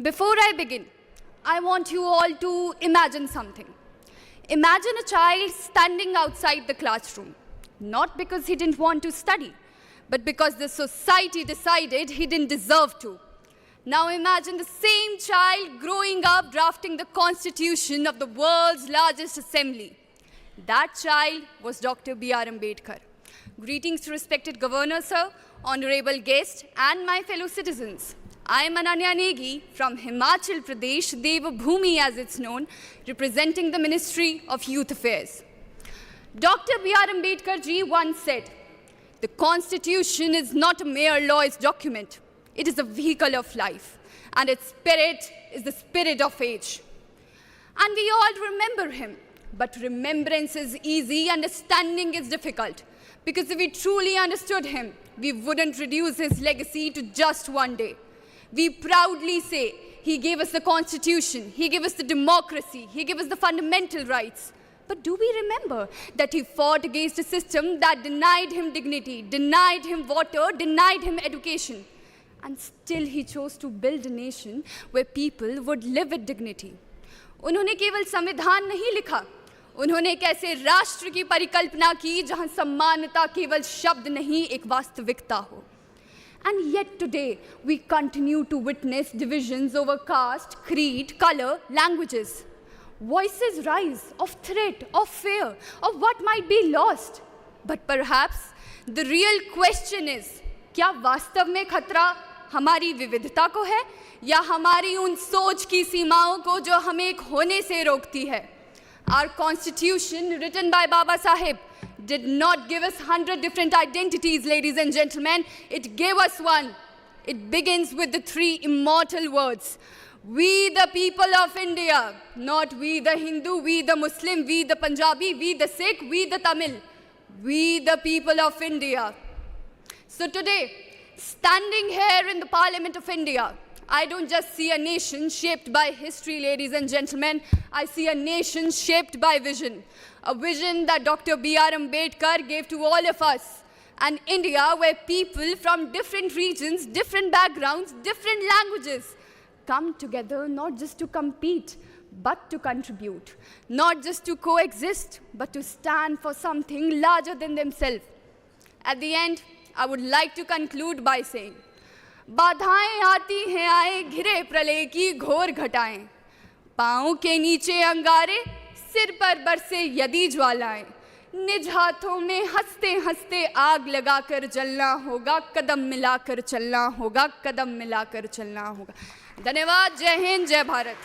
Before I begin, I want you all to imagine something. Imagine a child standing outside the classroom, not because he didn't want to study, but because the society decided he didn't deserve to. Now imagine the same child growing up drafting the constitution of the world's largest assembly. That child was Dr. B.R. Ambedkar. Greetings to respected Governor Sir, honorable guests, and my fellow citizens. I am Ananya Negi from Himachal Pradesh, Devabhoomi as it's known, representing the Ministry of Youth Affairs. Dr. B.R. Ambedkar ji once said, "The Constitution is not a mere law's document. It is a vehicle of life, and its spirit is the spirit of age." And we all remember him. But remembrance is easy, understanding is difficult. Because if we truly understood him, we wouldn't reduce his legacy to just one day. We proudly say he gave us the Constitution, he gave us the democracy, he gave us the fundamental rights. But do we remember that he fought against a system that denied him dignity, denied him water, denied him education? And still he chose to build a nation where people would live with dignity. उन्होंने केवल संविधान नहीं लिखा, उन्होंने एक ऐसे राष्ट्र की परिकल्पना की जहां सम्मानता केवल शब्द नहीं एक वास्तविकता हो. And yet today we continue to witness divisions over caste, creed, color, languages. Voices rise of threat, of fear, of what might be lost. But perhaps the real question is, क्या वास्तव में खतरा हमारी विविधता को है या हमारी उन सोच की सीमाओं को जो हमें एक होने से रोकती है? Our constitution, written by Baba Sahib, did not give us 100 different identities, ladies and gentlemen. It gave us one. It begins with the three immortal words. We the people of India, not we the Hindu, we the Muslim, we the Punjabi, we the Sikh, we the Tamil. We the people of India. So today, standing here in the Parliament of India, I don't just see a nation shaped by history, ladies and gentlemen. I see a nation shaped by vision. A vision that Dr. B.R. Ambedkar gave to all of us. An India where people from different regions, different backgrounds, different languages come together not just to compete, but to contribute. Not just to coexist, but to stand for something larger than themselves. At the end, I would like to conclude by saying, बाधाएं आती हैं आए घिरे प्रलय की घोर घटाएं, पाँव के नीचे अंगारे, सिर पर बरसे यदि ज्वालाएं, निज हाथों में हंसते हंसते आग लगाकर जलना होगा, कदम मिलाकर चलना होगा, कदम मिलाकर चलना होगा. धन्यवाद. जय हिंद, जय भारत.